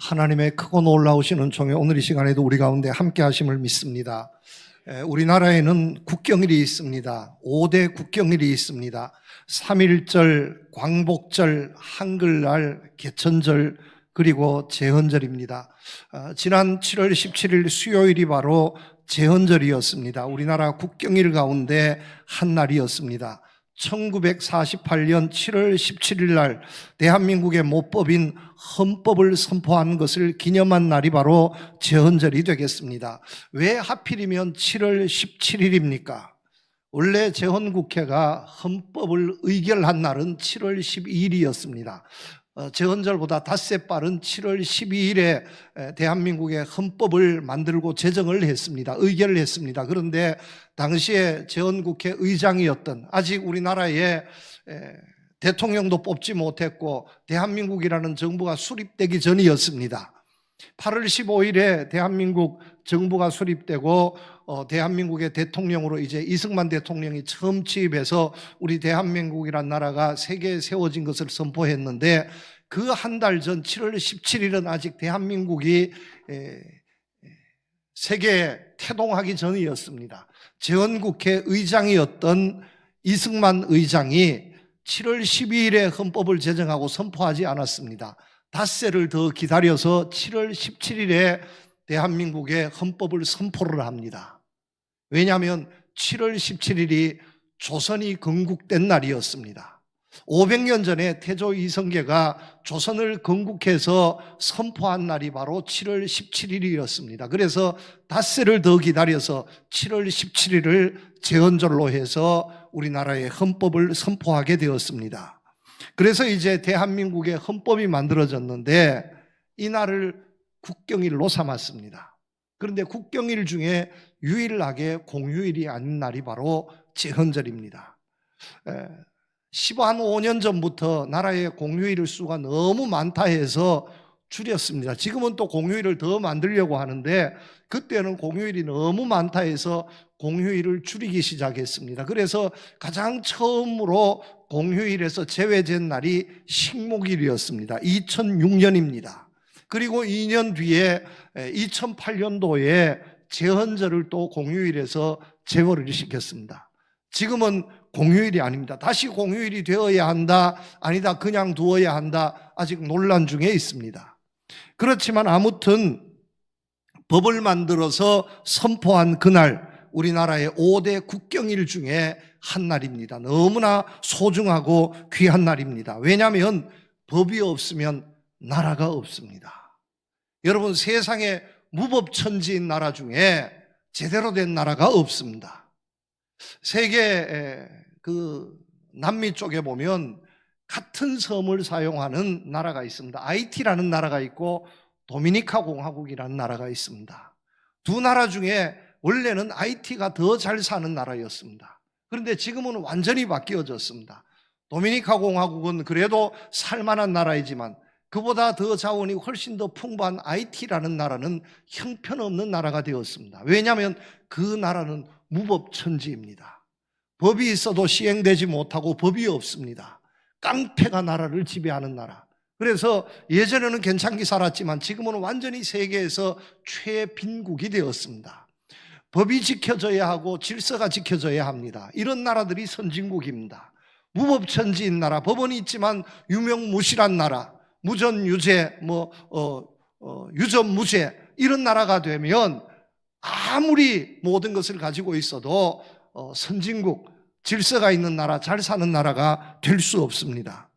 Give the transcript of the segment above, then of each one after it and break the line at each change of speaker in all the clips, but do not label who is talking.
하나님의 크고 놀라우시는 종의 오늘 이 시간에도 우리 가운데 함께 하심을 믿습니다. 우리나라에는 국경일이 있습니다. 5대 국경일이 있습니다. 3.1절, 광복절, 한글날, 개천절, 그리고 제헌절입니다. 지난 7월 17일 수요일이 바로 제헌절이었습니다. 우리나라 국경일 가운데 한 날이었습니다. 1948년 7월 17일 날 대한민국의 모법인 헌법을 선포한 것을 기념한 날이 바로 제헌절이 되겠습니다. 왜 하필이면 7월 17일입니까? 원래 제헌국회가 헌법을 의결한 날은 7월 12일이었습니다. 제헌절보다 닷새 빠른 7월 12일에 대한민국의 헌법을 만들고 제정을 했습니다. 의결을 했습니다. 그런데 당시에 제헌국회 의장이었던, 아직 우리나라에 대통령도 뽑지 못했고 대한민국이라는 정부가 수립되기 전이었습니다. 8월 15일에 대한민국 정부가 수립되고 대한민국의 대통령으로 이제 이승만 대통령이 처음 취임해서 우리 대한민국이란 나라가 세계에 세워진 것을 선포했는데, 그 한 달 전 7월 17일은 아직 대한민국이 세계에 태동하기 전이었습니다. 제헌국회 의장이었던 이승만 의장이 7월 12일에 헌법을 제정하고 선포하지 않았습니다. 닷새를 더 기다려서 7월 17일에 대한민국의 헌법을 선포를 합니다. 왜냐하면 7월 17일이 조선이 건국된 날이었습니다. 500년 전에 태조 이성계가 조선을 건국해서 선포한 날이 바로 7월 17일이었습니다. 그래서 닷새를 더 기다려서 7월 17일을 제헌절로 해서 우리나라의 헌법을 선포하게 되었습니다. 그래서 이제 대한민국의 헌법이 만들어졌는데 이 날을 국경일로 삼았습니다. 그런데 국경일 중에 유일하게 공휴일이 아닌 날이 바로 제헌절입니다. 15년 전부터 나라의 공휴일 수가 너무 많다 해서 줄였습니다. 지금은 또 공휴일을 더 만들려고 하는데 그때는 공휴일이 너무 많다 해서 공휴일을 줄이기 시작했습니다. 그래서 가장 처음으로 공휴일에서 제외된 날이 식목일이었습니다. 2006년입니다. 그리고 2년 뒤에 2008년도에 제헌절을 또 공휴일에서 제외를 시켰습니다. 지금은 공휴일이 아닙니다. 다시 공휴일이 되어야 한다, 아니다, 그냥 두어야 한다, 아직 논란 중에 있습니다. 그렇지만 아무튼 법을 만들어서 선포한 그날, 우리나라의 5대 국경일 중에 한 날입니다. 너무나 소중하고 귀한 날입니다. 왜냐하면 법이 없으면 나라가 없습니다. 여러분, 세상에 무법천지인 나라 중에 제대로 된 나라가 없습니다. 세계 남미 쪽에 보면 같은 섬을 사용하는 나라가 있습니다. 하이티라는 나라가 있고 도미니카 공화국이라는 나라가 있습니다. 두 나라 중에 원래는 하이티가 더 잘 사는 나라였습니다. 그런데 지금은 완전히 바뀌어졌습니다. 도미니카 공화국은 그래도 살만한 나라이지만 그보다 더 자원이 훨씬 더 풍부한 하이티라는 나라는 형편없는 나라가 되었습니다. 왜냐하면 그 나라는 무법천지입니다. 법이 있어도 시행되지 못하고 법이 없습니다. 깡패가 나라를 지배하는 나라. 그래서 예전에는 괜찮게 살았지만 지금은 완전히 세계에서 최빈국이 되었습니다. 법이 지켜져야 하고 질서가 지켜져야 합니다. 이런 나라들이 선진국입니다. 무법천지인 나라, 법원이 있지만 유명무실한 나라, 무전유죄, 유전무죄, 이런 나라가 되면 아무리 모든 것을 가지고 있어도 선진국, 질서가 있는 나라, 잘 사는 나라가 될 수 없습니다.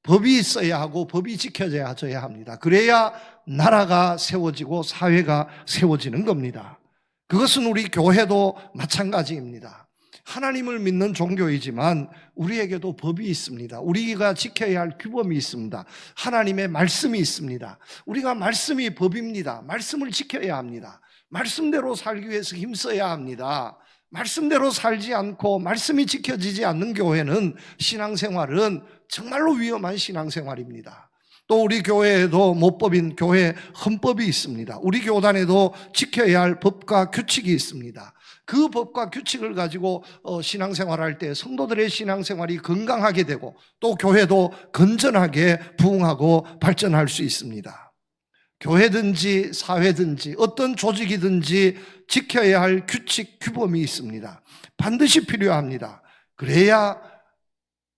법이 있어야 하고 법이 지켜져야 합니다. 그래야 나라가 세워지고 사회가 세워지는 겁니다. 그것은 우리 교회도 마찬가지입니다. 하나님을 믿는 종교이지만 우리에게도 법이 있습니다. 우리가 지켜야 할 규범이 있습니다. 하나님의 말씀이 있습니다. 우리가 말씀이 법입니다. 말씀을 지켜야 합니다. 말씀대로 살기 위해서 힘써야 합니다. 말씀대로 살지 않고 말씀이 지켜지지 않는 교회는, 신앙생활은 정말로 위험한 신앙생활입니다. 또 우리 교회에도 모법인 교회 헌법이 있습니다. 우리 교단에도 지켜야 할 법과 규칙이 있습니다. 그 법과 규칙을 가지고 신앙생활할 때 성도들의 신앙생활이 건강하게 되고 또 교회도 건전하게 부흥하고 발전할 수 있습니다. 교회든지 사회든지 어떤 조직이든지 지켜야 할 규칙, 규범이 있습니다. 반드시 필요합니다. 그래야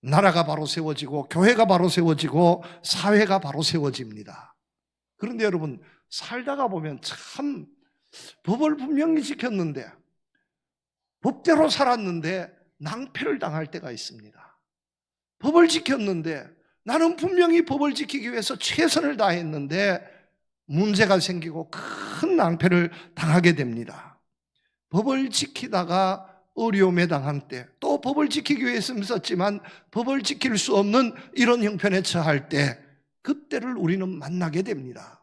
나라가 바로 세워지고 교회가 바로 세워지고 사회가 바로 세워집니다. 그런데 여러분, 살다가 보면 참 법을 분명히 지켰는데, 법대로 살았는데 낭패를 당할 때가 있습니다. 법을 지켰는데, 나는 분명히 법을 지키기 위해서 최선을 다했는데 문제가 생기고 큰 낭패를 당하게 됩니다. 법을 지키다가 어려움에 당한 때, 또 법을 지키기 위해서 있었지만 법을 지킬 수 없는 이런 형편에 처할 때, 그때를 우리는 만나게 됩니다.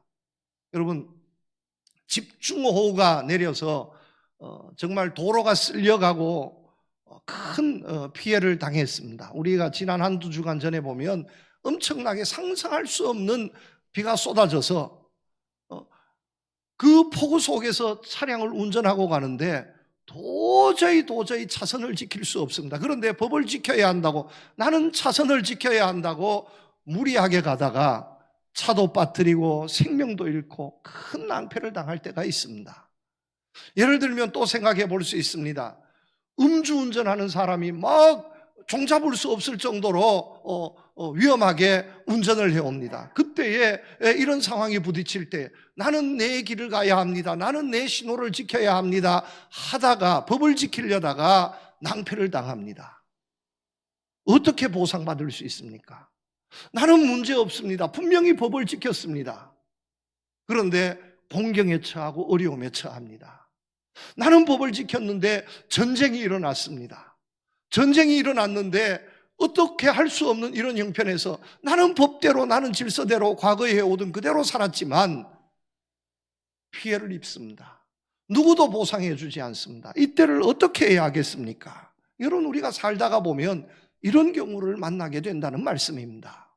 여러분, 집중호우가 내려서 정말 도로가 쓸려가고 큰 피해를 당했습니다. 우리가 지난 한두 주간 전에 보면 엄청나게 상상할 수 없는 비가 쏟아져서 그 폭우 속에서 차량을 운전하고 가는데 도저히 차선을 지킬 수 없습니다. 그런데 법을 지켜야 한다고, 나는 차선을 지켜야 한다고 무리하게 가다가 차도 빠뜨리고 생명도 잃고 큰 낭패를 당할 때가 있습니다. 예를 들면 또 생각해 볼 수 있습니다. 음주운전하는 사람이 막 종잡을 수 없을 정도로 위험하게 운전을 해옵니다. 그때에 이런 상황이 부딪힐 때 나는 내 길을 가야 합니다, 나는 내 신호를 지켜야 합니다 하다가 법을 지키려다가 낭패를 당합니다. 어떻게 보상받을 수 있습니까? 나는 문제 없습니다, 분명히 법을 지켰습니다. 그런데 공경에 처하고 어려움에 처합니다. 나는 법을 지켰는데 전쟁이 일어났습니다. 전쟁이 일어났는데 어떻게 할 수 없는 이런 형편에서 나는 법대로, 나는 질서대로 과거에 해오던 그대로 살았지만 피해를 입습니다. 누구도 보상해 주지 않습니다. 이때를 어떻게 해야 하겠습니까? 여러분, 우리가 살다가 보면 이런 경우를 만나게 된다는 말씀입니다.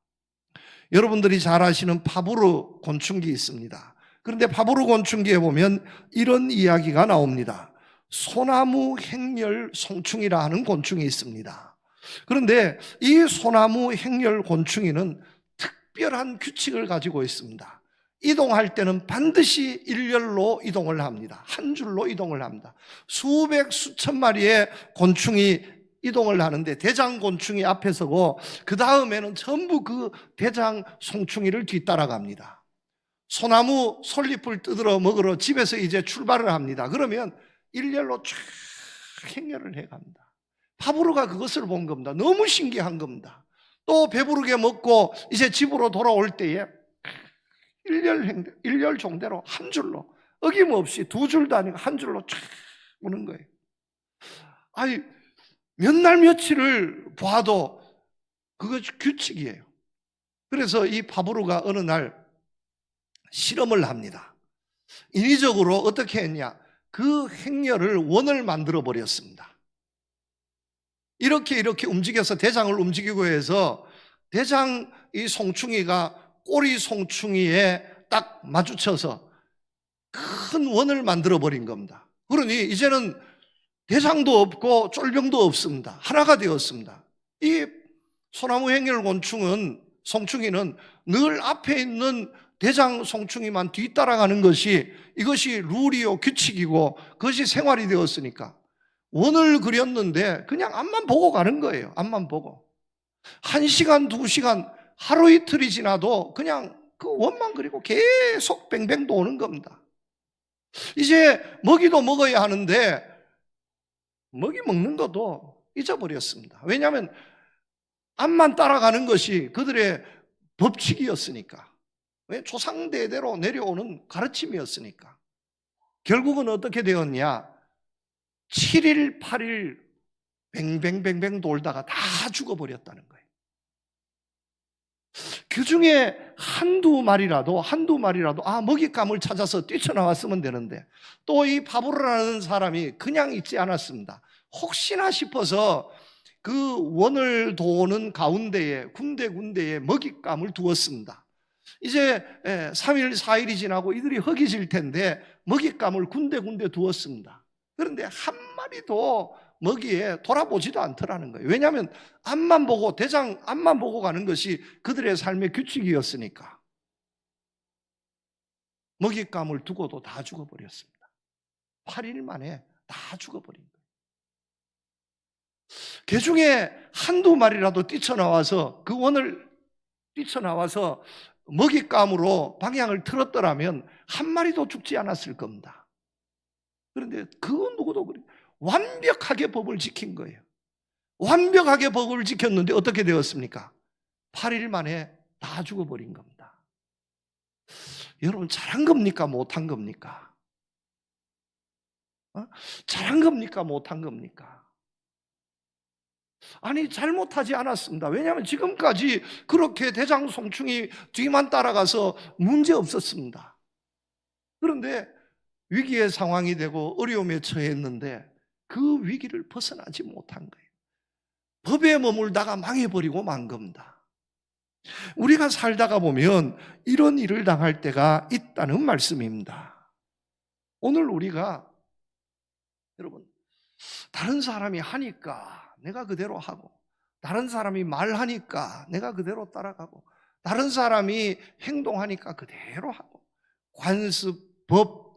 여러분들이 잘 아시는 파브르 곤충기 있습니다. 그런데 파브르 곤충기에 보면 이런 이야기가 나옵니다. 소나무 행렬 송충이라 하는 곤충이 있습니다. 그런데 이 소나무 행렬 곤충이는 특별한 규칙을 가지고 있습니다. 이동할 때는 반드시 일렬로 이동을 합니다. 한 줄로 이동을 합니다. 수백 수천 마리의 곤충이 이동을 하는데 대장곤충이 앞에 서고 그 다음에는 전부 그 대장 송충이를 뒤따라갑니다. 소나무 솔잎을 뜯으러 먹으러 집에서 이제 출발을 합니다. 그러면 일렬로 쫙 행렬을 해갑니다. 파브르가 그것을 본 겁니다. 너무 신기한 겁니다. 또 배부르게 먹고 이제 집으로 돌아올 때에 일렬 종대로 한 줄로, 어김없이 두 줄도 아니고 한 줄로 쫙 오는 거예요. 아니, 몇 날 며칠을 봐도 그것이 규칙이에요. 그래서 이 파브르가 어느 날 실험을 합니다. 인위적으로 어떻게 했냐, 그 행렬을 원을 만들어 버렸습니다. 이렇게 움직여서 대장을 움직이고 해서 대장 이 송충이가 꼬리 송충이에 딱 마주쳐서 큰 원을 만들어 버린 겁니다. 그러니 이제는 대장도 없고 쫄병도 없습니다. 하나가 되었습니다. 이 소나무 행렬 곤충은, 송충이는 늘 앞에 있는 대장 송충이만 뒤따라가는 것이, 이것이 룰이요 규칙이고 그것이 생활이 되었으니까 원을 그렸는데 그냥 앞만 보고 가는 거예요. 앞만 보고 1시간, 2시간, 하루 이틀이 지나도 그냥 그 원만 그리고 계속 뱅뱅 도는 겁니다. 이제 먹이도 먹어야 하는데 먹이 먹는 것도 잊어버렸습니다. 왜냐하면 앞만 따라가는 것이 그들의 법칙이었으니까, 조상대대로 내려오는 가르침이었으니까. 결국은 어떻게 되었냐, 7일, 8일 뱅뱅뱅뱅 돌다가 다 죽어버렸다는 거예요. 그 중에 한두 마리라도 먹잇감을 찾아서 뛰쳐나왔으면 되는데, 또 이 파브르라는 사람이 그냥 있지 않았습니다. 혹시나 싶어서 그 원을 도는 가운데에 군데군데에 먹잇감을 두었습니다. 이제 3일, 4일이 지나고 이들이 허기질 텐데 먹잇감을 군데군데 두었습니다. 그런데 한 마리도 먹이에 돌아보지도 않더라는 거예요. 왜냐하면 앞만 보고, 대장 앞만 보고 가는 것이 그들의 삶의 규칙이었으니까. 먹잇감을 두고도 다 죽어버렸습니다. 8일 만에 다 죽어버린 거예요. 개 중에 한두 마리라도 뛰쳐나와서 그 원을 뛰쳐나와서 먹잇감으로 방향을 틀었더라면 한 마리도 죽지 않았을 겁니다. 그런데 그 누구도 그래. 완벽하게 법을 지킨 거예요. 완벽하게 법을 지켰는데 어떻게 되었습니까? 8일 만에 다 죽어버린 겁니다. 여러분, 잘한 겁니까? 못한 겁니까? 잘한 겁니까? 못한 겁니까? 아니, 잘못하지 않았습니다. 왜냐하면 지금까지 그렇게 대장송충이 뒤만 따라가서 문제 없었습니다. 그런데 위기의 상황이 되고 어려움에 처했는데 그 위기를 벗어나지 못한 거예요. 법에 머물다가 망해버리고 만 겁니다. 우리가 살다가 보면 이런 일을 당할 때가 있다는 말씀입니다. 오늘 우리가 여러분, 다른 사람이 하니까 내가 그대로 하고, 다른 사람이 말하니까 내가 그대로 따라가고, 다른 사람이 행동하니까 그대로 하고, 관습, 법,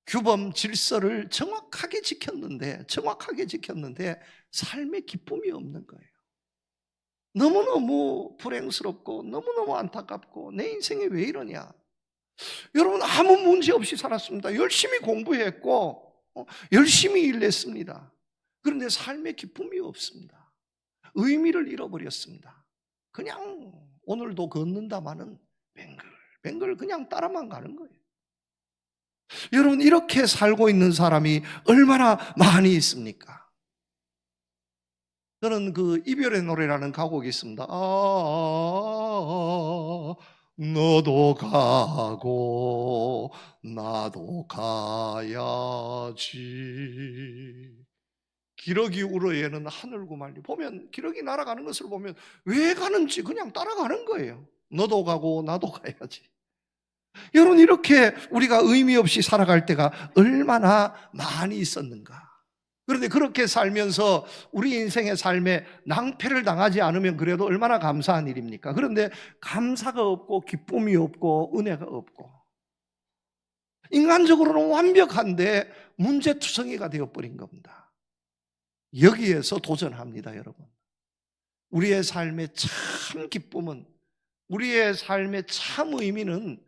규범, 질서를 정확하게 지켰는데 삶의 기쁨이 없는 거예요. 너무너무 불행스럽고 너무너무 안타깝고 내 인생이 왜 이러냐. 여러분, 아무 문제 없이 살았습니다. 열심히 공부했고 열심히 일했습니다. 그런데 삶의 기쁨이 없습니다. 의미를 잃어버렸습니다. 그냥 오늘도 걷는다마는 뱅글 그냥 따라만 가는 거예요. 여러분, 이렇게 살고 있는 사람이 얼마나 많이 있습니까? 저는 그 이별의 노래라는 가곡이 있습니다. 너도 가고 나도 가야지. 기러기 울어에는 하늘구 말리. 보면 기러기 날아가는 것을 보면 왜 가는지 그냥 따라가는 거예요. 너도 가고 나도 가야지. 여러분, 이렇게 우리가 의미 없이 살아갈 때가 얼마나 많이 있었는가. 그런데 그렇게 살면서 우리 인생의 삶에 낭패를 당하지 않으면 그래도 얼마나 감사한 일입니까? 그런데 감사가 없고 기쁨이 없고 은혜가 없고 인간적으로는 완벽한데 문제투성이가 되어버린 겁니다. 여기에서 도전합니다, 여러분. 우리의 삶의 참 기쁨은, 우리의 삶의 참 의미는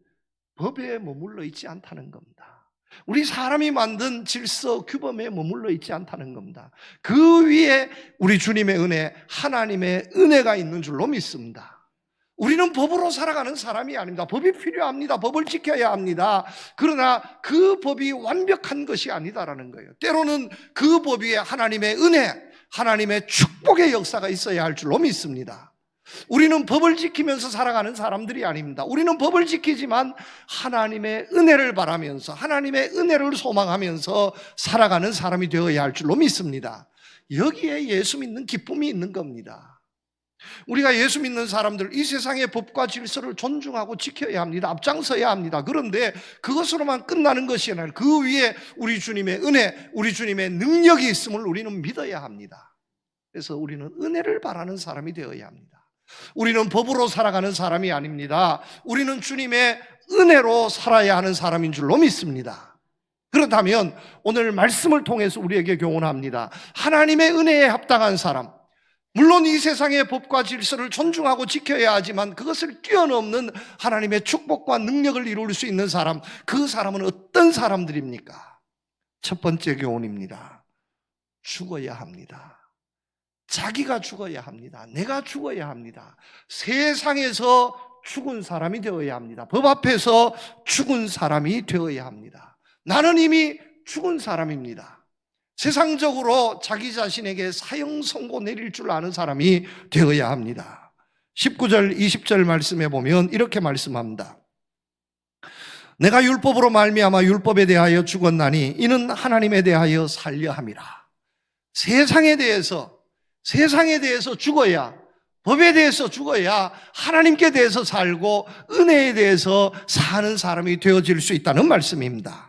법에 머물러 있지 않다는 겁니다. 우리 사람이 만든 질서, 규범에 머물러 있지 않다는 겁니다. 그 위에 우리 주님의 은혜, 하나님의 은혜가 있는 줄로 믿습니다. 우리는 법으로 살아가는 사람이 아닙니다. 법이 필요합니다. 법을 지켜야 합니다. 그러나 그 법이 완벽한 것이 아니다라는 거예요. 때로는 그 법 위에 하나님의 은혜, 하나님의 축복의 역사가 있어야 할 줄로 믿습니다. 우리는 법을 지키면서 살아가는 사람들이 아닙니다. 우리는 법을 지키지만 하나님의 은혜를 바라면서, 하나님의 은혜를 소망하면서 살아가는 사람이 되어야 할 줄로 믿습니다. 여기에 예수 믿는 기쁨이 있는 겁니다. 우리가 예수 믿는 사람들, 이 세상의 법과 질서를 존중하고 지켜야 합니다. 앞장서야 합니다. 그런데 그것으로만 끝나는 것이 아니라 그 위에 우리 주님의 은혜, 우리 주님의 능력이 있음을 우리는 믿어야 합니다. 그래서 우리는 은혜를 바라는 사람이 되어야 합니다. 우리는 법으로 살아가는 사람이 아닙니다. 우리는 주님의 은혜로 살아야 하는 사람인 줄로 믿습니다. 그렇다면 오늘 말씀을 통해서 우리에게 교훈합니다. 하나님의 은혜에 합당한 사람, 물론 이 세상의 법과 질서를 존중하고 지켜야 하지만 그것을 뛰어넘는 하나님의 축복과 능력을 이룰 수 있는 사람, 그 사람은 어떤 사람들입니까? 첫 번째 교훈입니다. 죽어야 합니다. 자기가 죽어야 합니다. 내가 죽어야 합니다. 세상에서 죽은 사람이 되어야 합니다. 법 앞에서 죽은 사람이 되어야 합니다. 나는 이미 죽은 사람입니다. 세상적으로 자기 자신에게 사형 선고 내릴 줄 아는 사람이 되어야 합니다. 19절 20절 말씀에 보면 이렇게 말씀합니다. 내가 율법으로 말미암아 율법에 대하여 죽었나니 이는 하나님에 대하여 살려 함이라. 세상에 대해서 죽어야, 법에 대해서 죽어야 하나님께 대해서 살고 은혜에 대해서 사는 사람이 되어질 수 있다는 말씀입니다.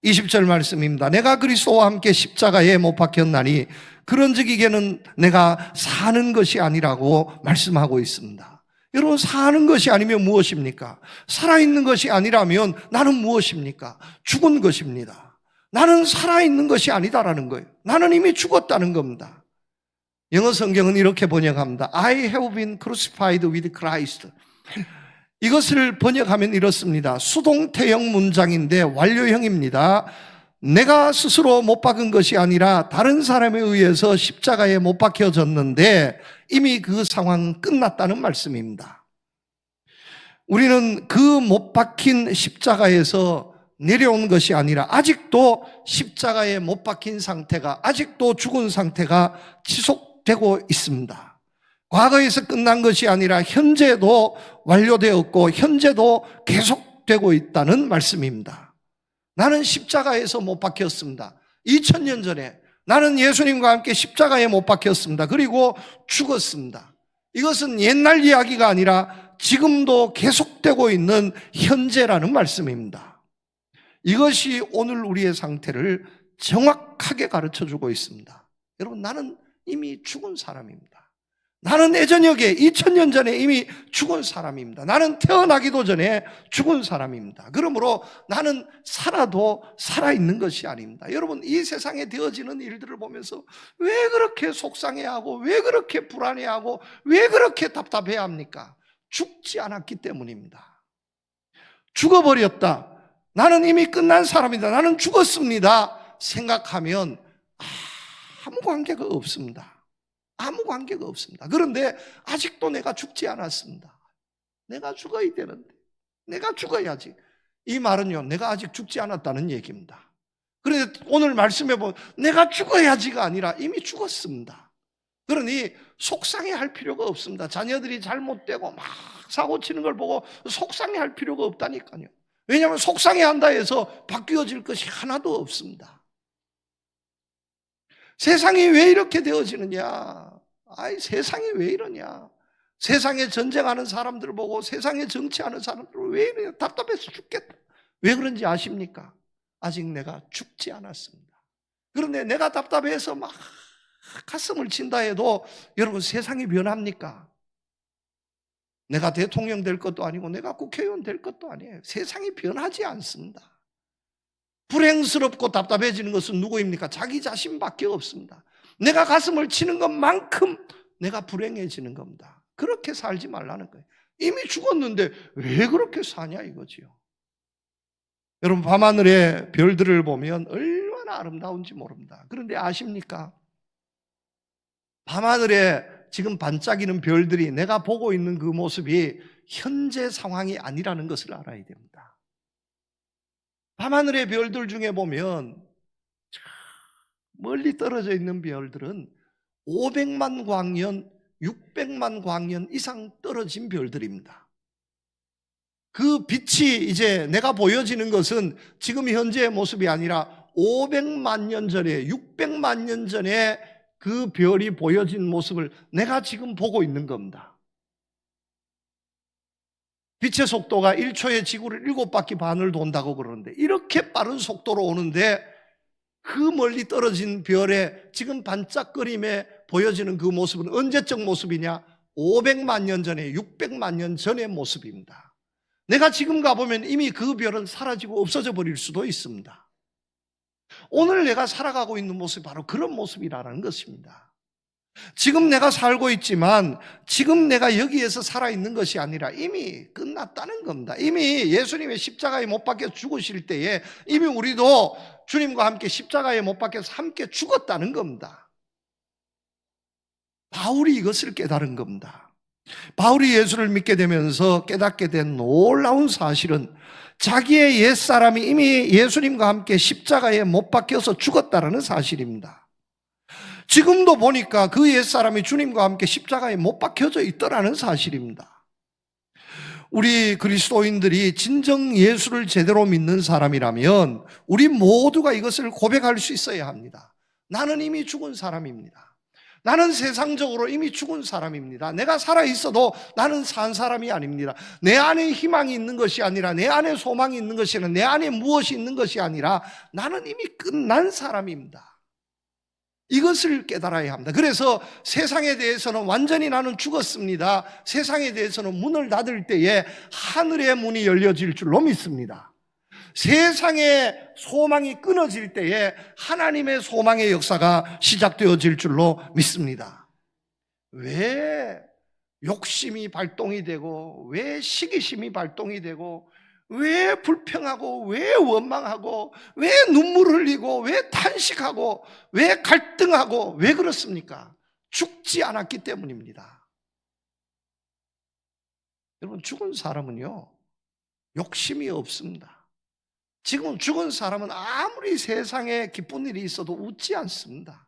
20절 말씀입니다. 내가 그리스도와 함께 십자가에 못 박혔나니 그런즉 이게는 내가 사는 것이 아니라고 말씀하고 있습니다. 여러분, 사는 것이 아니면 무엇입니까? 살아있는 것이 아니라면 나는 무엇입니까? 죽은 것입니다. 나는 살아있는 것이 아니다라는 거예요. 나는 이미 죽었다는 겁니다. 영어 성경은 이렇게 번역합니다. I have been crucified with Christ. 이것을 번역하면 이렇습니다. 수동태형 문장인데 완료형입니다. 내가 스스로 못 박은 것이 아니라 다른 사람에 의해서 십자가에 못 박혀졌는데 이미 그 상황은 끝났다는 말씀입니다. 우리는 그 못 박힌 십자가에서 내려온 것이 아니라 아직도 십자가에 못 박힌 상태가, 아직도 죽은 상태가 지속되고 있습니다. 과거에서 끝난 것이 아니라 현재도 완료되었고 현재도 계속되고 있다는 말씀입니다. 나는 십자가에서 못 박혔습니다. 2000년 전에 나는 예수님과 함께 십자가에 못 박혔습니다. 그리고 죽었습니다. 이것은 옛날 이야기가 아니라 지금도 계속되고 있는 현재라는 말씀입니다. 이것이 오늘 우리의 상태를 정확하게 가르쳐주고 있습니다. 여러분, 나는 이미 죽은 사람입니다. 나는 예전역에 2000년 전에 이미 죽은 사람입니다. 나는 태어나기도 전에 죽은 사람입니다. 그러므로 나는 살아도 살아있는 것이 아닙니다. 여러분, 이 세상에 되어지는 일들을 보면서 왜 그렇게 속상해하고 왜 그렇게 불안해하고 왜 그렇게 답답해합니까? 죽지 않았기 때문입니다. 죽어버렸다. 나는 이미 끝난 사람이다. 나는 죽었습니다. 생각하면 아무 관계가 없습니다. 아무 관계가 없습니다. 그런데 아직도 내가 죽지 않았습니다. 내가 죽어야 되는데, 내가 죽어야지. 이 말은요, 내가 아직 죽지 않았다는 얘기입니다. 그런데 오늘 말씀해 보면 내가 죽어야지가 아니라 이미 죽었습니다. 그러니 속상해할 필요가 없습니다. 자녀들이 잘못되고 막 사고치는 걸 보고 속상해할 필요가 없다니까요. 왜냐하면 속상해한다 해서 바뀌어질 것이 하나도 없습니다. 세상이 왜 이렇게 되어지느냐? 아이, 세상이 왜 이러냐? 세상에 전쟁하는 사람들을 보고 세상에 정치하는 사람들을 왜 이러냐? 답답해서 죽겠다. 왜 그런지 아십니까? 아직 내가 죽지 않았습니다. 그런데 내가 답답해서 막 가슴을 친다 해도 여러분, 세상이 변합니까? 내가 대통령 될 것도 아니고 내가 국회의원 될 것도 아니에요. 세상이 변하지 않습니다. 불행스럽고 답답해지는 것은 누구입니까? 자기 자신밖에 없습니다. 내가 가슴을 치는 것만큼 내가 불행해지는 겁니다. 그렇게 살지 말라는 거예요. 이미 죽었는데 왜 그렇게 사냐 이거지요. 여러분, 밤하늘의 별들을 보면 얼마나 아름다운지 모릅니다. 그런데 아십니까? 밤하늘에 지금 반짝이는 별들이 내가 보고 있는 그 모습이 현재 상황이 아니라는 것을 알아야 됩니다. 밤하늘의 별들 중에 보면 멀리 떨어져 있는 별들은 500만 광년, 600만 광년 이상 떨어진 별들입니다. 그 빛이 이제 내가 보여지는 것은 지금 현재의 모습이 아니라 500만 년 전에, 600만 년 전에 그 별이 보여진 모습을 내가 지금 보고 있는 겁니다. 빛의 속도가 1초에 지구를 7바퀴 반을 돈다고 그러는데 이렇게 빠른 속도로 오는데 그 멀리 떨어진 별에 지금 반짝거림에 보여지는 그 모습은 언제적 모습이냐? 500만 년 전에, 600만 년 전의 모습입니다. 내가 지금 가보면 이미 그 별은 사라지고 없어져 버릴 수도 있습니다. 오늘 내가 살아가고 있는 모습이 바로 그런 모습이라는 것입니다. 지금 내가 살고 있지만 지금 내가 여기에서 살아있는 것이 아니라 이미 끝났다는 겁니다. 이미 예수님의 십자가에 못 박혀 죽으실 때에 이미 우리도 주님과 함께 십자가에 못 박혀서 함께 죽었다는 겁니다. 바울이 이것을 깨달은 겁니다. 바울이 예수를 믿게 되면서 깨닫게 된 놀라운 사실은 자기의 옛사람이 이미 예수님과 함께 십자가에 못 박혀서 죽었다는 사실입니다. 지금도 보니까 그 옛사람이 주님과 함께 십자가에 못 박혀져 있더라는 사실입니다. 우리 그리스도인들이 진정 예수를 제대로 믿는 사람이라면 우리 모두가 이것을 고백할 수 있어야 합니다. 나는 이미 죽은 사람입니다. 나는 세상적으로 이미 죽은 사람입니다. 내가 살아있어도 나는 산 사람이 아닙니다. 내 안에 희망이 있는 것이 아니라, 내 안에 소망이 있는 것이 아니라, 내 안에 무엇이 있는 것이 아니라 나는 이미 끝난 사람입니다. 이것을 깨달아야 합니다. 그래서 세상에 대해서는 완전히 나는 죽었습니다. 세상에 대해서는 문을 닫을 때에 하늘의 문이 열려질 줄로 믿습니다. 세상의 소망이 끊어질 때에 하나님의 소망의 역사가 시작되어질 줄로 믿습니다. 왜 욕심이 발동이 되고, 왜 시기심이 발동이 되고, 왜 불평하고, 왜 원망하고, 왜 눈물 흘리고, 왜 탄식하고, 왜 갈등하고, 왜 그렇습니까? 죽지 않았기 때문입니다. 여러분, 죽은 사람은요, 욕심이 없습니다. 지금 죽은 사람은 아무리 세상에 기쁜 일이 있어도 웃지 않습니다.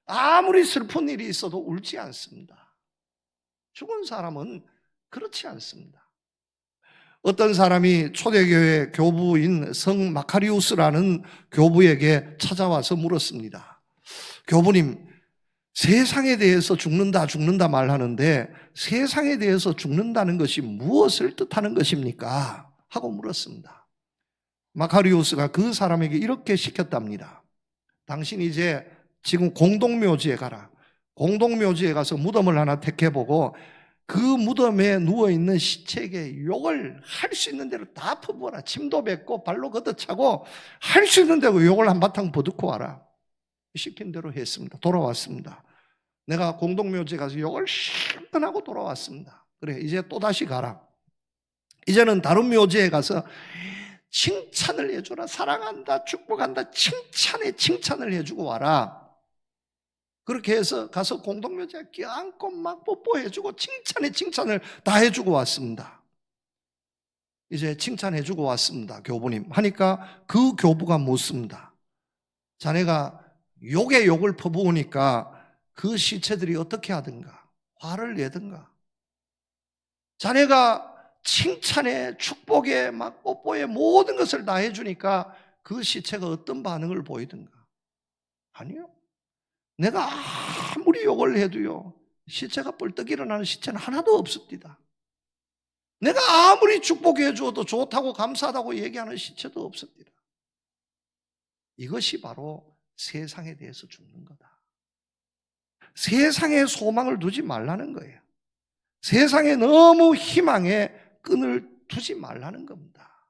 아무리 슬픈 일이 있어도 울지 않습니다. 죽은 사람은 그렇지 않습니다. 어떤 사람이 초대교회 교부인 성 마카리우스라는 교부에게 찾아와서 물었습니다. 교부님, 세상에 대해서 죽는다 말하는데 세상에 대해서 죽는다는 것이 무엇을 뜻하는 것입니까? 하고 물었습니다. 마카리우스가 그 사람에게 이렇게 시켰답니다. 당신 이제 지금 공동묘지에 가라. 공동묘지에 가서 무덤을 하나 택해보고 그 무덤에 누워있는 시체에게 욕을 할 수 있는 대로 다 퍼부어라. 침도 뱉고 발로 걷어차고 할 수 있는 대로 욕을 한바탕 버듣고 와라. 시킨 대로 했습니다. 돌아왔습니다. 내가 공동묘지에 가서 욕을 실컷 하고 돌아왔습니다. 그래, 이제 또다시 가라. 이제는 다른 묘지에 가서 칭찬을 해줘라. 사랑한다, 축복한다, 칭찬을 해주고 와라. 그렇게 해서 가서 공동묘지에 껴안고 막 뽀뽀해주고 칭찬을 다 해주고 왔습니다. 이제 칭찬해주고 왔습니다. 교부님 하니까 그 교부가 묻습니다. 자네가 욕에 욕을 퍼부으니까 그 시체들이 어떻게 하든가, 화를 내든가, 자네가 칭찬에 축복에 막 뽀뽀에 모든 것을 다 해주니까 그 시체가 어떤 반응을 보이든가. 아니요, 내가 아무리 욕을 해도요, 시체가 뻘떡 일어나는 시체는 하나도 없습니다. 내가 아무리 축복해 줘도 좋다고 감사하다고 얘기하는 시체도 없습니다. 이것이 바로 세상에 대해서 죽는 거다. 세상에 소망을 두지 말라는 거예요. 세상에 너무 희망에 끈을 두지 말라는 겁니다.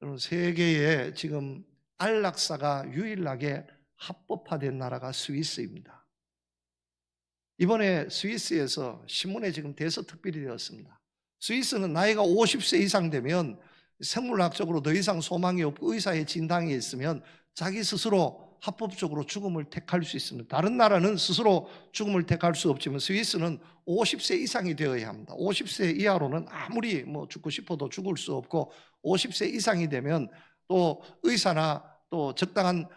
여러분, 세계에 지금 안락사가 유일하게 합법화된 나라가 스위스입니다. 이번에 스위스에서 신문에 지금 대서특필이 되었습니다. 스위스는 나이가 50세 이상 되면 생물학적으로 더 이상 소망이 없고 의사의 진단이 있으면 자기 스스로 합법적으로 죽음을 택할 수 있습니다. 다른 나라는 스스로 죽음을 택할 수 없지만 스위스는 50세 이상이 되어야 합니다. 50세 이하로는 아무리 죽고 싶어도 죽을 수 없고 50세 이상이 되면 또 의사나 또 적당한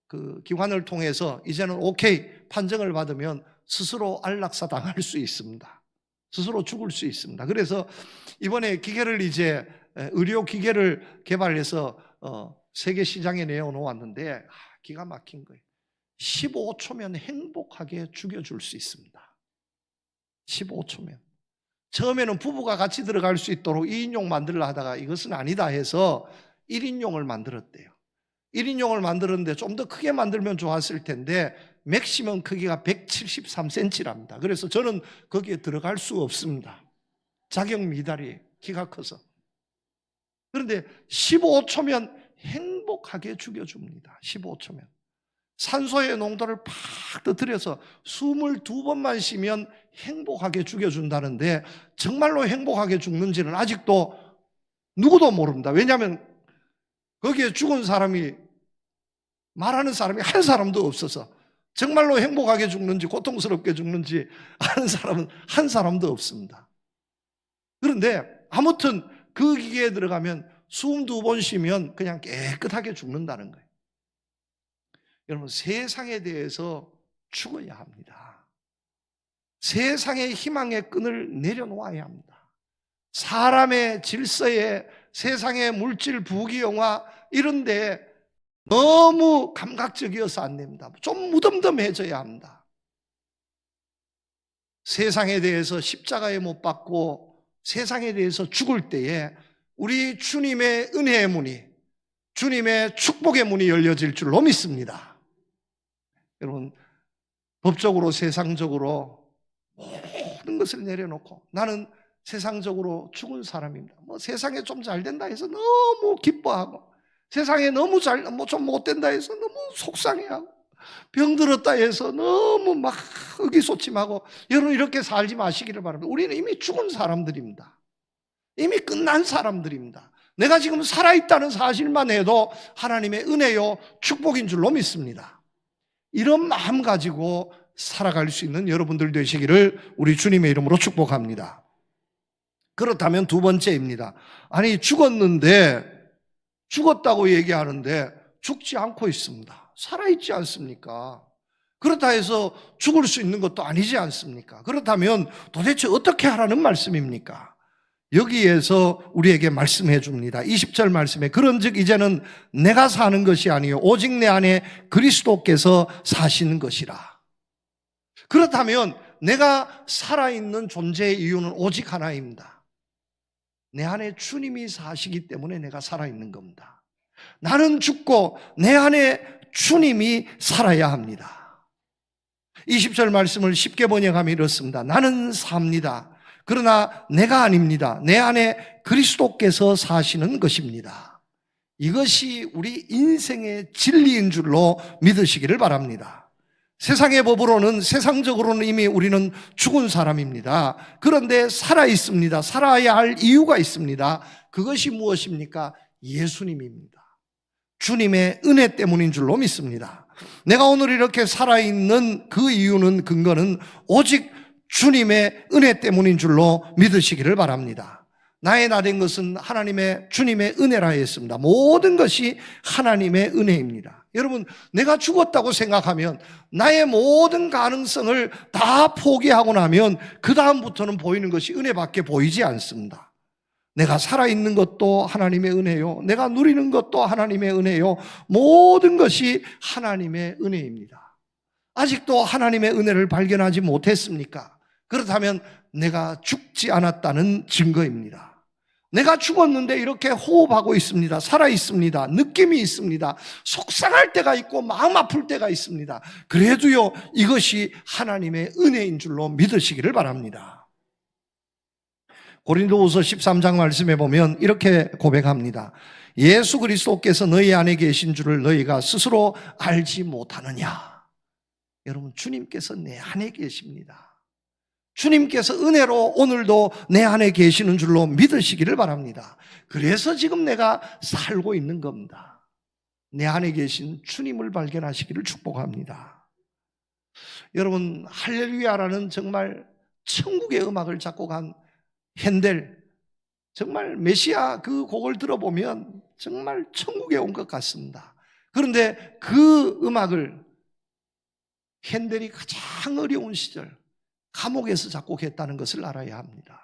그 기관을 통해서 이제는 오케이 판정을 받으면 스스로 안락사 당할 수 있습니다. 스스로 죽을 수 있습니다. 그래서 이번에 기계를 이제 의료 기계를 개발해서 세계 시장에 내어놓았는데 기가 막힌 거예요. 15초면 행복하게 죽여줄 수 있습니다. 15초면. 처음에는 부부가 같이 들어갈 수 있도록 2인용 만들려 하다가 이것은 아니다 해서 1인용을 만들었대요. 1인용을 만들었는데 좀 더 크게 만들면 좋았을 텐데 맥시멈 크기가 173cm랍니다. 그래서 저는 거기에 들어갈 수 없습니다. 자격 미달이 키가 커서. 그런데 15초면 행복하게 죽여줍니다. 15초면. 산소의 농도를 팍 터뜨려서 숨을 2번만 쉬면 행복하게 죽여준다는데 정말로 행복하게 죽는지는 아직도 누구도 모릅니다. 왜냐하면 거기에 죽은 사람이, 말하는 사람이 한 사람도 없어서 정말로 행복하게 죽는지 고통스럽게 죽는지 아는 사람은 한 사람도 없습니다. 그런데 아무튼 그 기계에 들어가면 숨 2번 쉬면 그냥 깨끗하게 죽는다는 거예요. 여러분, 세상에 대해서 죽어야 합니다. 세상의 희망의 끈을 내려놓아야 합니다. 사람의 질서에, 세상의 물질, 부귀영화 이런 데 너무 감각적이어서 안 됩니다. 좀 무덤덤해져야 합니다. 세상에 대해서 십자가에 못 박고 세상에 대해서 죽을 때에 우리 주님의 은혜의 문이, 주님의 축복의 문이 열려질 줄로 믿습니다. 여러분, 법적으로 세상적으로 모든 것을 내려놓고 나는 세상적으로 죽은 사람입니다. 세상에 좀 잘 된다 해서 너무 기뻐하고, 세상에 너무 좀 못 된다 해서 너무 속상해하고, 병들었다 해서 너무 막 의기소침하고, 여러분 이렇게 살지 마시기를 바랍니다. 우리는 이미 죽은 사람들입니다. 이미 끝난 사람들입니다. 내가 지금 살아있다는 사실만 해도 하나님의 은혜요 축복인 줄로 믿습니다. 이런 마음 가지고 살아갈 수 있는 여러분들 되시기를 우리 주님의 이름으로 축복합니다. 그렇다면 두 번째입니다. 아니, 죽었다고 얘기하는데 죽지 않고 있습니다. 살아있지 않습니까? 그렇다 해서 죽을 수 있는 것도 아니지 않습니까? 그렇다면 도대체 어떻게 하라는 말씀입니까? 여기에서 우리에게 말씀해 줍니다. 20절 말씀에 그런즉 이제는 내가 사는 것이 아니요 오직 내 안에 그리스도께서 사시는 것이라. 그렇다면 내가 살아있는 존재의 이유는 오직 하나입니다. 내 안에 주님이 사시기 때문에 내가 살아있는 겁니다. 나는 죽고 내 안에 주님이 살아야 합니다. 20절 말씀을 쉽게 번역하면 이렇습니다. 나는 삽니다. 그러나 내가 아닙니다. 내 안에 그리스도께서 사시는 것입니다. 이것이 우리 인생의 진리인 줄로 믿으시기를 바랍니다. 세상의 법으로는, 세상적으로는 이미 우리는 죽은 사람입니다. 그런데 살아 있습니다. 살아야 할 이유가 있습니다. 그것이 무엇입니까? 예수님입니다. 주님의 은혜 때문인 줄로 믿습니다. 내가 오늘 이렇게 살아있는 그 이유는, 근거는 오직 주님의 은혜 때문인 줄로 믿으시기를 바랍니다. 나의 나 된 것은 하나님의 주님의 은혜라 했습니다. 모든 것이 하나님의 은혜입니다. 여러분, 내가 죽었다고 생각하면 나의 모든 가능성을 다 포기하고 나면 그 다음부터는 보이는 것이 은혜밖에 보이지 않습니다. 내가 살아있는 것도 하나님의 은혜요, 내가 누리는 것도 하나님의 은혜요, 모든 것이 하나님의 은혜입니다. 아직도 하나님의 은혜를 발견하지 못했습니까? 그렇다면 내가 죽지 않았다는 증거입니다. 내가 죽었는데 이렇게 호흡하고 있습니다. 살아있습니다. 느낌이 있습니다. 속상할 때가 있고 마음 아플 때가 있습니다. 그래도요, 이것이 하나님의 은혜인 줄로 믿으시기를 바랍니다. 고린도후서 13장 말씀에 보면 이렇게 고백합니다. 예수 그리스도께서 너희 안에 계신 줄을 너희가 스스로 알지 못하느냐. 여러분, 주님께서 내 안에 계십니다. 주님께서 은혜로 오늘도 내 안에 계시는 줄로 믿으시기를 바랍니다. 그래서 지금 내가 살고 있는 겁니다. 내 안에 계신 주님을 발견하시기를 축복합니다. 여러분, 할렐루야라는 정말 천국의 음악을 작곡한 핸델, 정말 메시아 그 곡을 들어보면 정말 천국에 온 것 같습니다. 그런데 그 음악을 핸델이 가장 어려운 시절 감옥에서 작곡했다는 것을 알아야 합니다.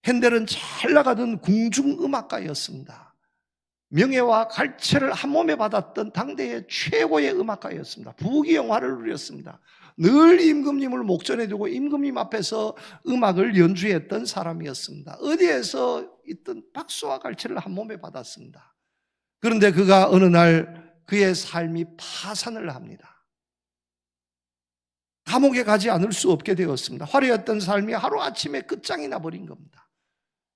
핸델은 잘 나가던 궁중음악가였습니다. 명예와 갈채를 한 몸에 받았던 당대의 최고의 음악가였습니다. 부귀영화를 누렸습니다. 늘 임금님을 목전에 두고 임금님 앞에서 음악을 연주했던 사람이었습니다. 어디에서 있던 박수와 갈채를 한 몸에 받았습니다. 그런데 그가 어느 날 그의 삶이 파산을 합니다. 감옥에 가지 않을 수 없게 되었습니다. 화려했던 삶이 하루아침에 끝장이 나버린 겁니다.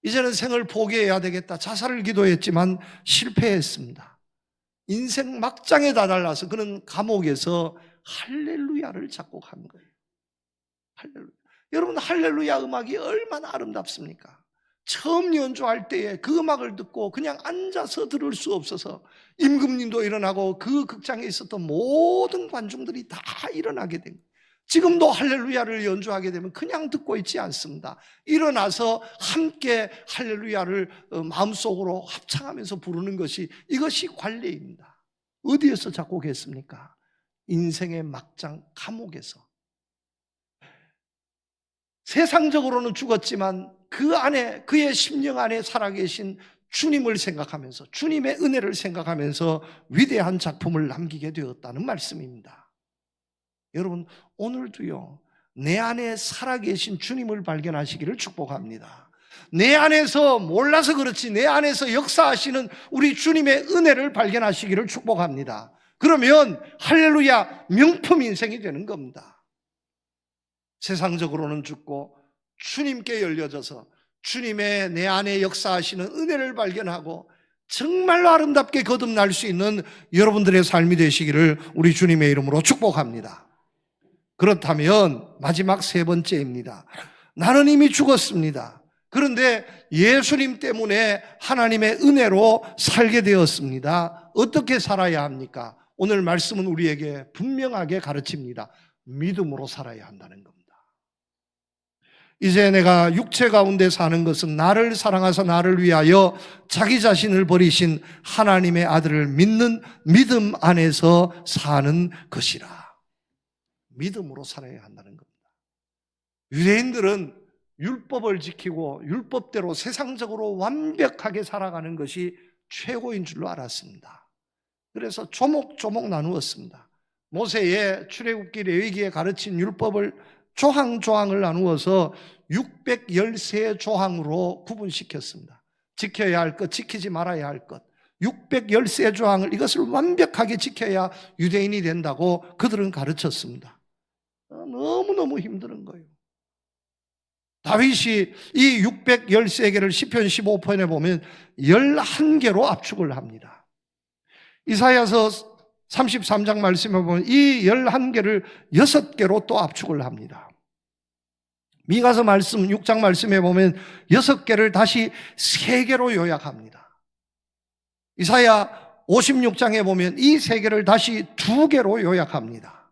이제는 생을 포기해야 되겠다, 자살을 기도했지만 실패했습니다. 인생 막장에 다다라서 그는 감옥에서 할렐루야를 작곡한 거예요. 할렐루야. 여러분, 할렐루야 음악이 얼마나 아름답습니까? 처음 연주할 때에 그 음악을 듣고 그냥 앉아서 들을 수 없어서 임금님도 일어나고 그 극장에 있었던 모든 관중들이 다 일어나게 된 거예요. 지금도 할렐루야를 연주하게 되면 그냥 듣고 있지 않습니다. 일어나서 함께 할렐루야를 마음속으로 합창하면서 부르는 것이, 이것이 관례입니다. 어디에서 작곡했습니까? 인생의 막장 감옥에서. 세상적으로는 죽었지만 그 안에, 그의 심령 안에 살아계신 주님을 생각하면서, 주님의 은혜를 생각하면서 위대한 작품을 남기게 되었다는 말씀입니다. 여러분, 오늘도요, 내 안에 살아계신 주님을 발견하시기를 축복합니다. 내 안에서 몰라서 그렇지 내 안에서 역사하시는 우리 주님의 은혜를 발견하시기를 축복합니다. 그러면 할렐루야 명품 인생이 되는 겁니다. 세상적으로는 죽고 주님께 열려져서 주님의 내 안에 역사하시는 은혜를 발견하고 정말로 아름답게 거듭날 수 있는 여러분들의 삶이 되시기를 우리 주님의 이름으로 축복합니다. 그렇다면 마지막 세 번째입니다. 나는 이미 죽었습니다. 그런데 예수님 때문에 하나님의 은혜로 살게 되었습니다. 어떻게 살아야 합니까? 오늘 말씀은 우리에게 분명하게 가르칩니다. 믿음으로 살아야 한다는 겁니다. 이제 내가 육체 가운데 사는 것은 나를 사랑하사 나를 위하여 자기 자신을 버리신 하나님의 아들을 믿는 믿음 안에서 사는 것이라. 믿음으로 살아야 한다는 겁니다. 유대인들은 율법을 지키고 율법대로 세상적으로 완벽하게 살아가는 것이 최고인 줄로 알았습니다. 그래서 조목조목 나누었습니다. 모세의 출애굽기 레위기에 가르친 율법을 조항조항을 나누어서 613조항으로 구분시켰습니다. 지켜야 할 것, 지키지 말아야 할 것, 613조항을 이것을 완벽하게 지켜야 유대인이 된다고 그들은 가르쳤습니다. 너무너무 힘든 거예요. 다윗이 이 613개를 시편 15편에 보면 11개로 압축을 합니다. 이사야서 33장 말씀에 보면 이 11개를 6개로 또 압축을 합니다. 미가서 말씀 6장 말씀에 보면 6개를 다시 3개로 요약합니다. 이사야 56장에 보면 이 3개를 다시 2개로 요약합니다.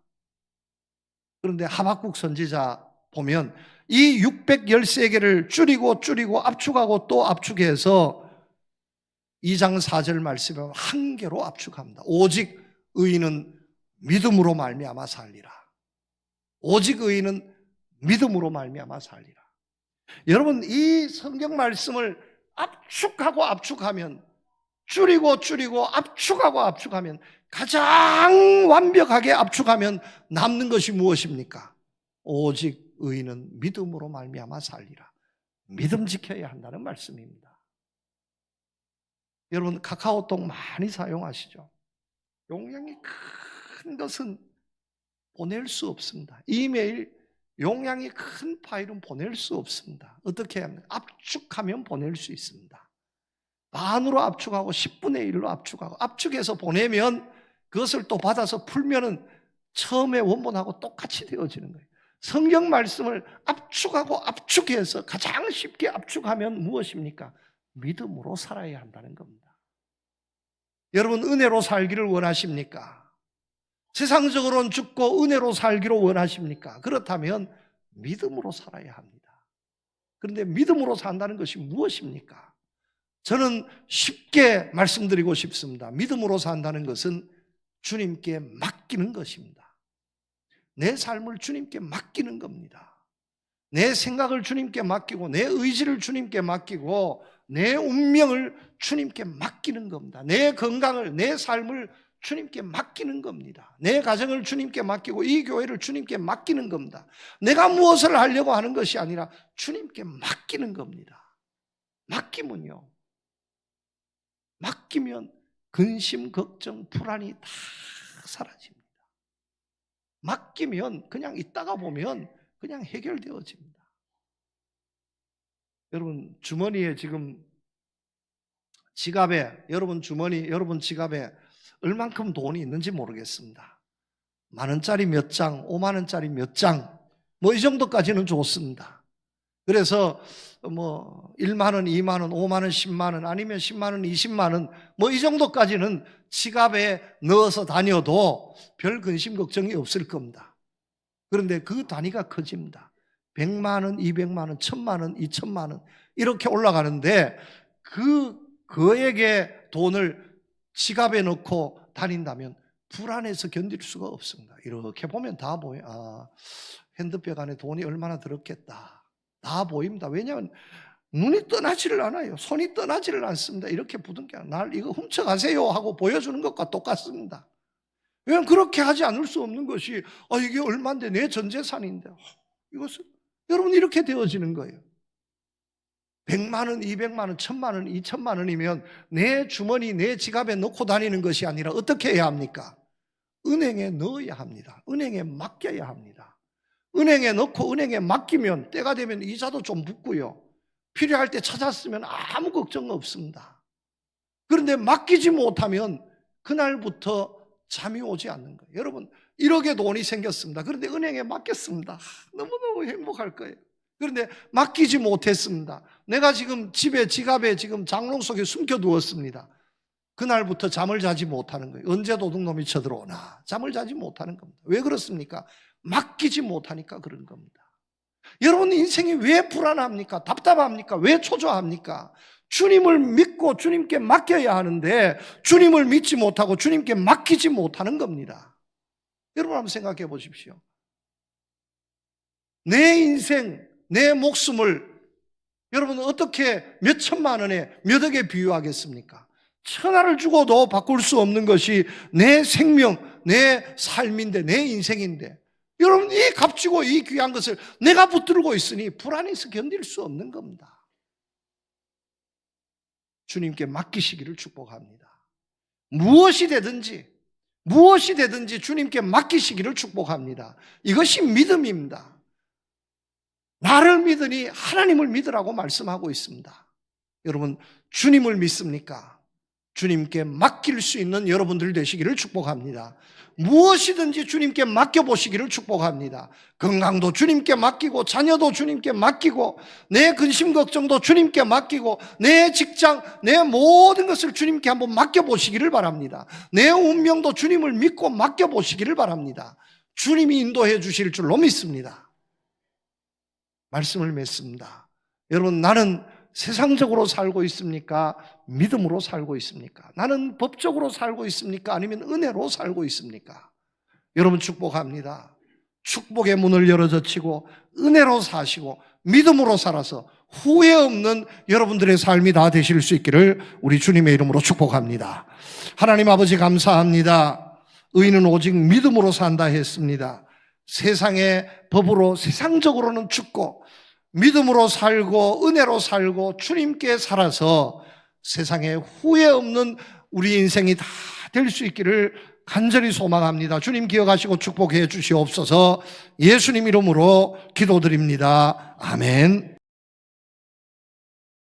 그런데 하박국 선지자 보면 이 613개를 줄이고 압축하고 또 압축해서 2장 4절 말씀에 보면 1개로 압축합니다. 오직 의인은 믿음으로 말미암아 살리라. 오직 의인은 믿음으로 말미암아 살리라. 여러분, 이 성경 말씀을 압축하고 압축하면, 줄이고 압축하고 압축하면, 가장 완벽하게 압축하면 남는 것이 무엇입니까? 오직 의인은 믿음으로 말미암아 살리라. 믿음 지켜야 한다는 말씀입니다. 여러분, 카카오톡 많이 사용하시죠? 용량이 큰 것은 보낼 수 없습니다. 이메일 용량이 큰 파일은 보낼 수 없습니다. 어떻게 해야 합니까? 압축하면 보낼 수 있습니다. 반으로 압축하고 10분의 1로 압축하고 압축해서 보내면 그것을 또 받아서 풀면은 처음에 원본하고 똑같이 되어지는 거예요. 성경 말씀을 압축하고 압축해서 가장 쉽게 압축하면 무엇입니까? 믿음으로 살아야 한다는 겁니다. 여러분, 은혜로 살기를 원하십니까? 세상적으로는 죽고 은혜로 살기로 원하십니까? 그렇다면 믿음으로 살아야 합니다. 그런데 믿음으로 산다는 것이 무엇입니까? 저는 쉽게 말씀드리고 싶습니다. 믿음으로 산다는 것은 주님께 맡기는 것입니다. 내 삶을 주님께 맡기는 겁니다. 내 생각을 주님께 맡기고 내 의지를 주님께 맡기고 내 운명을 주님께 맡기는 겁니다. 내 건강을, 내 삶을 주님께 맡기는 겁니다. 내 가정을 주님께 맡기고 이 교회를 주님께 맡기는 겁니다. 내가 무엇을 하려고 하는 것이 아니라 주님께 맡기는 겁니다. 맡기면요, 맡기면 근심, 걱정, 불안이 다 사라집니다. 맡기면 그냥 있다가 보면 그냥 해결되어집니다. 여러분, 주머니에 지금 지갑에, 여러분 주머니, 여러분 지갑에 얼만큼 돈이 있는지 모르겠습니다. 10,000원짜리 몇 장, 50,000원짜리 몇 장, 뭐 이 정도까지는 좋습니다. 그래서 뭐 1만 원, 2만 원, 5만 원, 10만 원, 아니면 10만 원, 20만 원, 뭐 이 정도까지는 지갑에 넣어서 다녀도 별 근심 걱정이 없을 겁니다. 그런데 그 단위가 커집니다. 100만 원, 200만 원, 1000만 원, 2000만 원 이렇게 올라가는데 그에게 돈을 지갑에 넣고 다닌다면 불안해서 견딜 수가 없습니다. 이렇게 보면 다 보여요. 아, 핸드백 안에 돈이 얼마나 들었겠다. 다 보입니다. 왜냐하면 눈이 떠나지를 않아요. 손이 떠나지를 않습니다. 이렇게 부둥켜 날 이거 훔쳐가세요 하고 보여주는 것과 똑같습니다. 왜냐하면 그렇게 하지 않을 수 없는 것이 이게 얼마인데 내 전 재산인데 이것은 여러분 이렇게 되어지는 거예요. 100만 원, 200만 원, 1000만 원, 2000만 원이면 내 주머니, 내 지갑에 넣고 다니는 것이 아니라 어떻게 해야 합니까? 은행에 넣어야 합니다. 은행에 맡겨야 합니다. 은행에 넣고 은행에 맡기면 때가 되면 이자도 좀 붙고요. 필요할 때 찾았으면 아무 걱정 없습니다. 그런데 맡기지 못하면 그날부터 잠이 오지 않는 거예요. 여러분 1억의 돈이 생겼습니다. 그런데 은행에 맡겼습니다. 너무너무 행복할 거예요. 그런데 맡기지 못했습니다. 내가 지금 집에 지갑에 지금 장롱 속에 숨겨두었습니다. 그날부터 잠을 자지 못하는 거예요. 언제 도둑놈이 쳐들어오나 잠을 자지 못하는 겁니다. 왜 그렇습니까? 맡기지 못하니까 그런 겁니다. 여러분 인생이 왜 불안합니까? 답답합니까? 왜 초조합니까? 주님을 믿고 주님께 맡겨야 하는데 주님을 믿지 못하고 주님께 맡기지 못하는 겁니다. 여러분 한번 생각해 보십시오. 내 인생, 내 목숨을 여러분 어떻게 몇 천만 원에 몇 억에 비유하겠습니까? 천하를 주고도 바꿀 수 없는 것이 내 생명, 내 삶인데, 내 인생인데 여러분 이 값지고 이 귀한 것을 내가 붙들고 있으니 불안해서 견딜 수 없는 겁니다. 주님께 맡기시기를 축복합니다. 무엇이 되든지 주님께 맡기시기를 축복합니다. 이것이 믿음입니다. 나를 믿으니 하나님을 믿으라고 말씀하고 있습니다. 여러분 주님을 믿습니까? 주님께 맡길 수 있는 여러분들 되시기를 축복합니다. 무엇이든지 주님께 맡겨보시기를 축복합니다. 건강도 주님께 맡기고 자녀도 주님께 맡기고 내 근심 걱정도 주님께 맡기고 내 직장, 내 모든 것을 주님께 한번 맡겨보시기를 바랍니다. 내 운명도 주님을 믿고 맡겨보시기를 바랍니다. 주님이 인도해 주실 줄로 믿습니다. 말씀을 맺습니다. 여러분 나는 세상적으로 살고 있습니까? 믿음으로 살고 있습니까? 나는 법적으로 살고 있습니까? 아니면 은혜로 살고 있습니까? 여러분 축복합니다. 축복의 문을 열어젖히고 은혜로 사시고 믿음으로 살아서 후회 없는 여러분들의 삶이 다 되실 수 있기를 우리 주님의 이름으로 축복합니다. 하나님 아버지 감사합니다. 의인은 오직 믿음으로 산다 했습니다. 세상의 법으로 세상적으로는 죽고 믿음으로 살고 은혜로 살고 주님께 살아서 세상에 후회 없는 우리 인생이 다 될 수 있기를 간절히 소망합니다. 주님 기억하시고 축복해 주시옵소서. 예수님 이름으로 기도드립니다. 아멘.